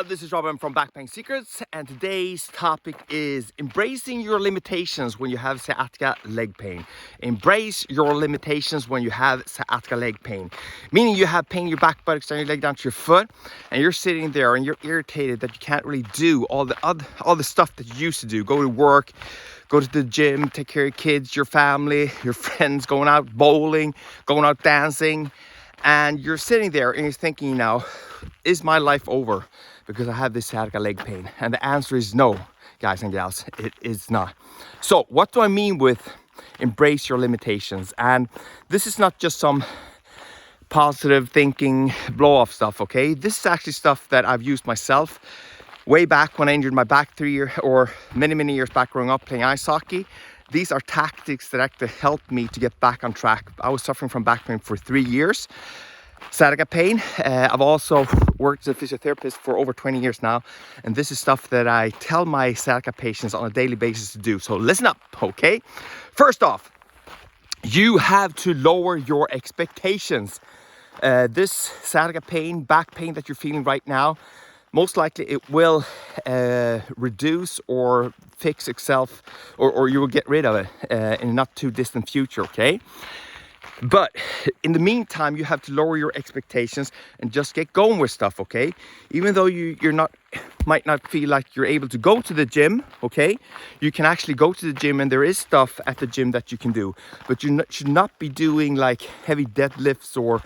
This is Robin from Back Pain Secrets, and today's topic is embracing your limitations when you have sciatica leg pain. Embrace your limitations when you have sciatica leg pain. Meaning you have pain in your back, buttocks, and your leg down to your foot, and you're sitting there and you're irritated that you can't really do all the stuff that you used to do. Go to work, go to the gym, take care of your kids, your family, your friends, going out bowling, going out dancing. And you're sitting there and you're thinking now, is my life over because I have this sciatica leg pain? And the answer is no, guys and gals, it is not. So what do I mean with embrace your limitations? And this is not just some positive thinking blow off stuff, okay? This is actually stuff that I've used myself way back when I injured my back many years back growing up playing ice hockey. These are tactics that actually helped me to get back on track. I was suffering from back pain for 3 years. Sciatica pain. I've also worked as a physiotherapist for over 20 years now. And this is stuff that I tell my sciatica patients on a daily basis to do. So listen up, okay? First off, you have to lower your expectations. This sciatica pain, back pain that you're feeling right now, most likely it will reduce or fix itself, or you will get rid of it in a not too distant future, okay? But in the meantime, you have to lower your expectations and just get going with stuff, okay? Even though might not feel like you're able to go to the gym, okay? You can actually go to the gym, and there is stuff at the gym that you can do. But you should not be doing like heavy deadlifts or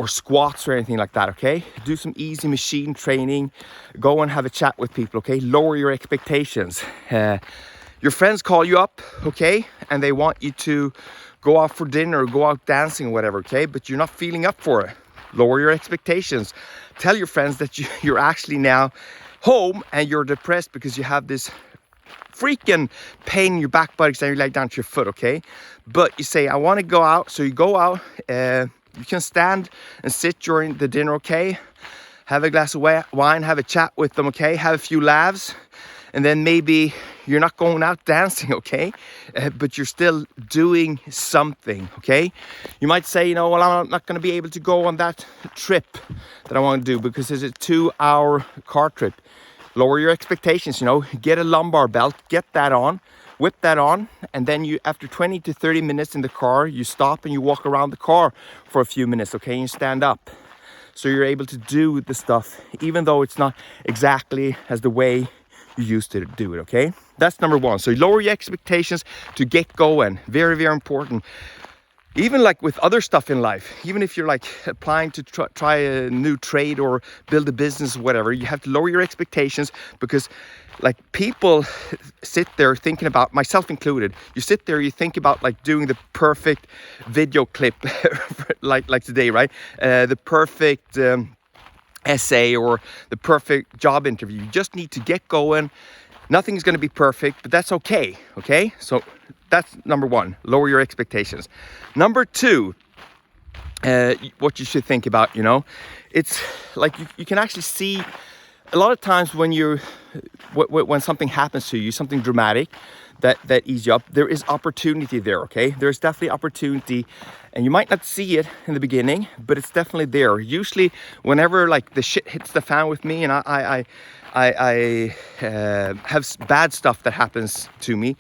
squats or anything like that, okay? Do some easy machine training. Go and have a chat with people, okay? Lower your expectations. Your friends call you up, okay? And they want you to go out for dinner or go out dancing or whatever, okay? But you're not feeling up for it. Lower your expectations. Tell your friends that you're actually now home and you're depressed because you have this freaking pain in your back, buttocks, and your leg down to your foot, okay? But you say, I want to go out. So you go out. You can stand and sit during the dinner, okay? Have a glass of wine, have a chat with them, okay? Have a few laughs. And then maybe you're not going out dancing, okay? But you're still doing something, okay? You might say, well, I'm not going to be able to go on that trip that I want to do because it's a 2-hour car trip. Lower your expectations, get a lumbar belt, get that on. Whip that on, and then you, after 20 to 30 minutes in the car, you stop and you walk around the car for a few minutes, okay? And you stand up. So you're able to do the stuff, even though it's not exactly as the way you used to do it, okay? That's number one. So you lower your expectations to get going. Very, very important. Even like with other stuff in life, even if you're like applying to try a new trade or build a business or whatever, you have to lower your expectations because like people sit there thinking about, myself included, you sit there, you think about like doing the perfect video clip like today, right? The perfect essay or the perfect job interview. You just need to get going. Nothing's going to be perfect, but that's okay, okay? So that's number one, lower your expectations. Number two, what you should think about, it's like you can actually see a lot of times when something happens to you, something dramatic that ease you up, there is opportunity there, okay? There's definitely opportunity, and you might not see it in the beginning, but it's definitely there. Usually whenever like the shit hits the fan with me and I have bad stuff that happens to me.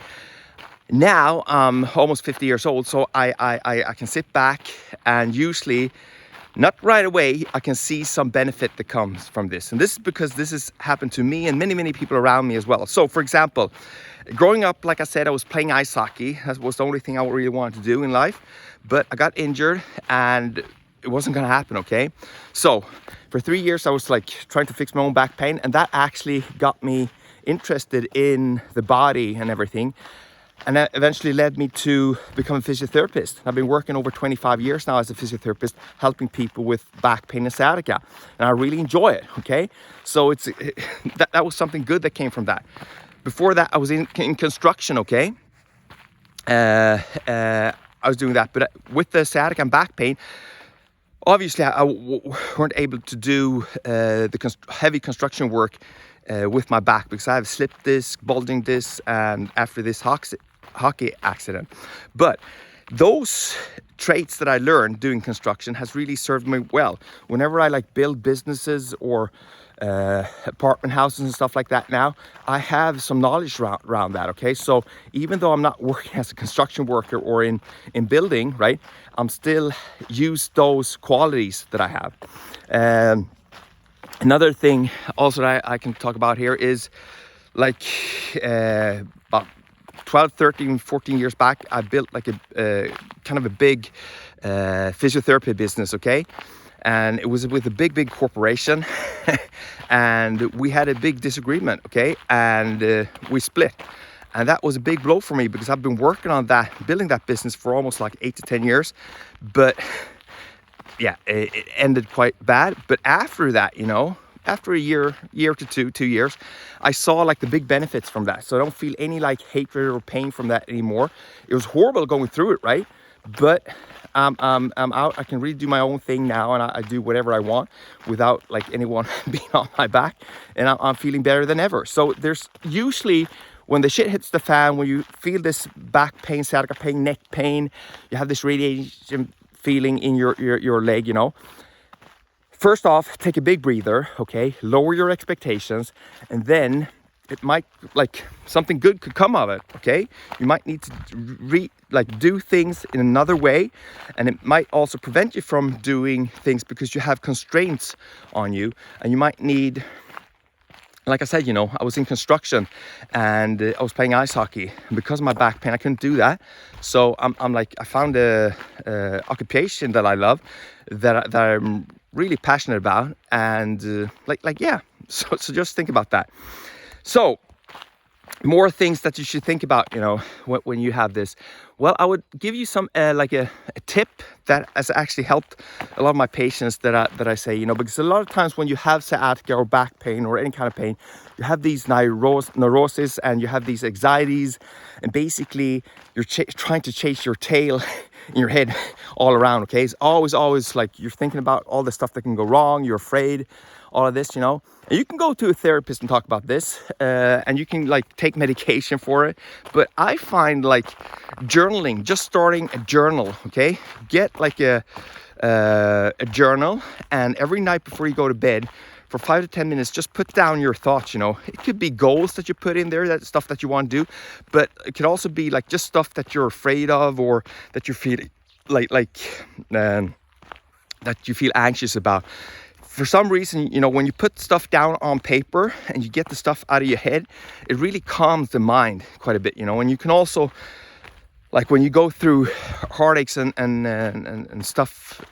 Now I'm almost 50 years old, so I can sit back and usually, not right away, I can see some benefit that comes from this. And this is because this has happened to me and many people around me as well. So for example, growing up, like I said, I was playing ice hockey. That was the only thing I really wanted to do in life. But I got injured and it wasn't going to happen, okay? So for 3 years, I was like trying to fix my own back pain. And that actually got me interested in the body and everything. And that eventually led me to become a physiotherapist. I've been working over 25 years now as a physiotherapist, helping people with back pain and sciatica. And I really enjoy it, okay? So that was something good that came from that. Before that, I was in construction, okay? I was doing that. But with the sciatica and back pain, obviously I weren't able to do the heavy construction work with my back because I have slipped disc, bulging disc, and after this hockey accident. But those traits that I learned doing construction has really served me well. Whenever I like build businesses or apartment houses and stuff like that now, I have some knowledge around that, okay? So even though I'm not working as a construction worker or in building, right, I'm still use those qualities that I have. Another thing also that I can talk about here is like about 12, 13, 14 years back, I built like a kind of a big physiotherapy business, okay? And it was with a big corporation and we had a big disagreement, okay? And we split. And that was a big blow for me because I've been working on that, building that business for almost like 8 to 10 years. But yeah, it ended quite bad. But after that, you know, after a year to 2 years, I saw like the big benefits from that. So I don't feel any like hatred or pain from that anymore. It was horrible going through it, right? But I'm out. I can really do my own thing now, and I do whatever I want without like anyone being on my back, and I'm feeling better than ever. So there's usually, when the shit hits the fan, when you feel this back pain, sciatica pain, neck pain, you have this radiation feeling in your leg, you know, first off, take a big breather, okay? Lower your expectations, and then it might, like, something good could come of it, okay? You might need to do things in another way, and it might also prevent you from doing things because you have constraints on you, and you might need, like I said, you know, I was in construction and I was playing ice hockey, and because of my back pain, I couldn't do that. So I'm like, I found a occupation that I love, that I'm really passionate about, and yeah. So just think about that. So more things that you should think about, you know, when you have this. Well, I would give you some like a tip that has actually helped a lot of my patients that I say, you know, because a lot of times when you have sciatica or back pain or any kind of pain, you have these neuroses and you have these anxieties, and basically you're trying to chase your tail in your head all around, okay? It's always like you're thinking about all the stuff that can go wrong, you're afraid, all of this, you know. And you can go to a therapist and talk about this, and you can like take medication for it. But I find like journaling, just starting a journal, okay? Get like a journal, and every night before you go to bed, for 5 to 10 minutes, just put down your thoughts, you know. It could be goals that you put in there, that stuff that you want to do, but it could also be like just stuff that you're afraid of, or that you feel that you feel anxious about. For some reason, you know, when you put stuff down on paper and you get the stuff out of your head, it really calms the mind quite a bit, you know. And you can also, like when you go through heartaches and stuff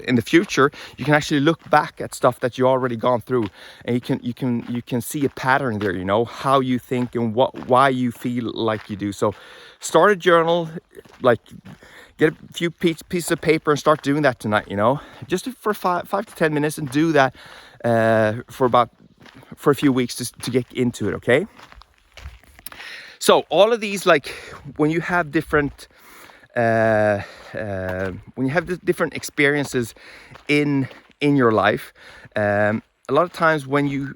in the future, you can actually look back at stuff that you already gone through, and you can see a pattern there, you know, how you think and why you feel like you do. So start a journal, like get a few pieces of paper and start doing that tonight, you know, just for 5 to 10 minutes, and do that for a few weeks to get into it, okay? So all of these, like when you have different different experiences in your life, a lot of times when you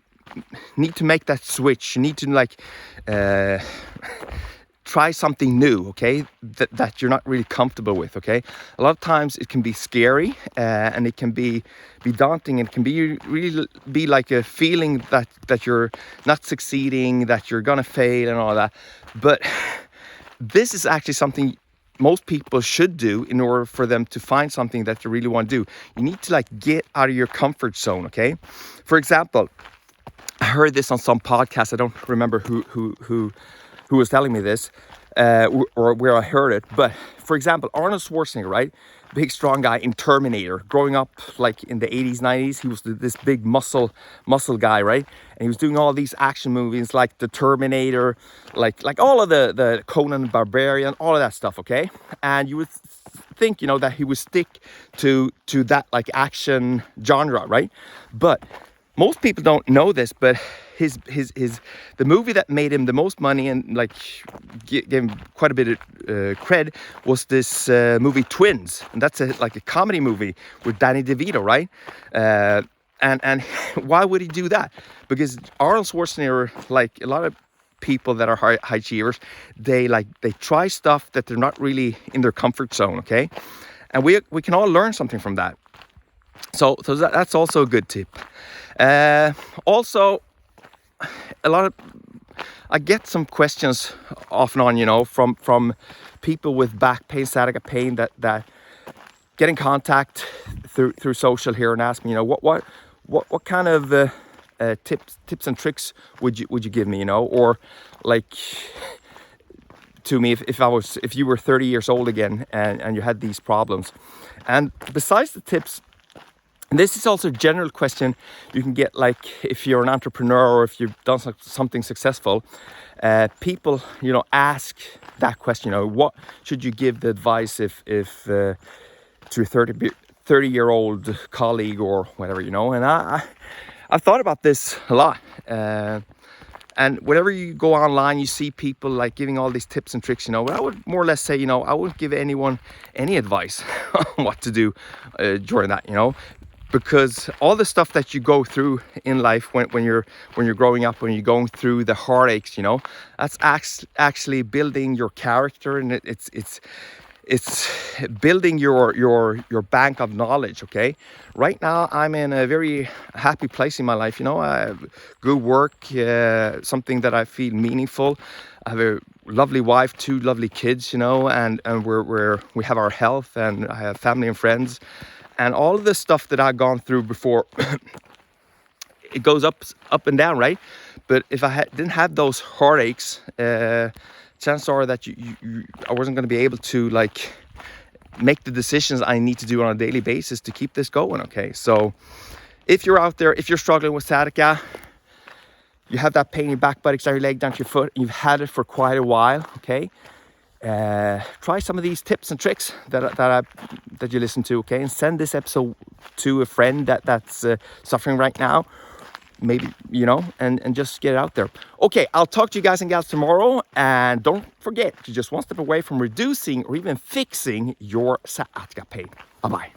need to make that switch, you need to like try something new, okay, that you're not really comfortable with, okay? A lot of times it can be scary, and it can be daunting, and it can really be like a feeling that you're not succeeding, that you're gonna fail and all that. But this is actually something most people should do in order for them to find something that you really want to do. You need to like get out of your comfort zone, okay? For example, I heard this on some podcast. I don't remember who was telling me this, or where I heard it. But for example, Arnold Schwarzenegger, right? Big strong guy in Terminator. Growing up like in the 80s, 90s, he was this big muscle guy, right? And he was doing all these action movies like the Terminator, like all of the Conan the Barbarian, all of that stuff, okay? And you would think, you know, that he would stick to that like action genre, right? But most people don't know this, but the movie that made him the most money and like gave him quite a bit of cred was this movie Twins, and that's like a comedy movie with Danny DeVito, right? And why would he do that? Because Arnold Schwarzenegger, like a lot of people that are high achievers, they try stuff that they're not really in their comfort zone, okay? And we can all learn something from that. So that's also a good tip. Also, I get some questions off and on, you know, from people with back pain, sciatica pain, that get in contact through social here and ask me, you know, what kind of tips and tricks would you give me, you know, or like to me if you were 30 years old again and you had these problems. And besides the tips, and this is also a general question you can get, like if you're an entrepreneur or if you've done something successful, people, you know, ask that question, you know, what should you give the advice if to a 30-year-old colleague or whatever, you know. And I've thought about this a lot. And whenever you go online, you see people like giving all these tips and tricks, you know. But I would more or less say, you know, I wouldn't give anyone any advice on what to do during that, you know. Because all the stuff that you go through in life when you're growing up, when you're going through the heartaches, you know, that's actually building your character, and it's building your bank of knowledge. Okay, right now I'm in a very happy place in my life. You know, I have good work, something that I feel meaningful. I have a lovely wife, 2 lovely kids, you know, and we have our health, and I have family and friends. And all of the stuff that I've gone through before, it goes up and down, right? But if I didn't have those heartaches, chances are that I wasn't going to be able to like make the decisions I need to do on a daily basis to keep this going, okay? So if you're out there, if you're struggling with sciatica, you have that pain in your back, buttocks, down your leg, down to your foot, and you've had it for quite a while, okay? Try some of these tips and tricks that you listen to, okay? And send this episode to a friend that's suffering right now, maybe, you know, and just get it out there. Okay, I'll talk to you guys and gals tomorrow, and don't forget, you're just one step away from reducing or even fixing your sciatica pain. Bye-bye.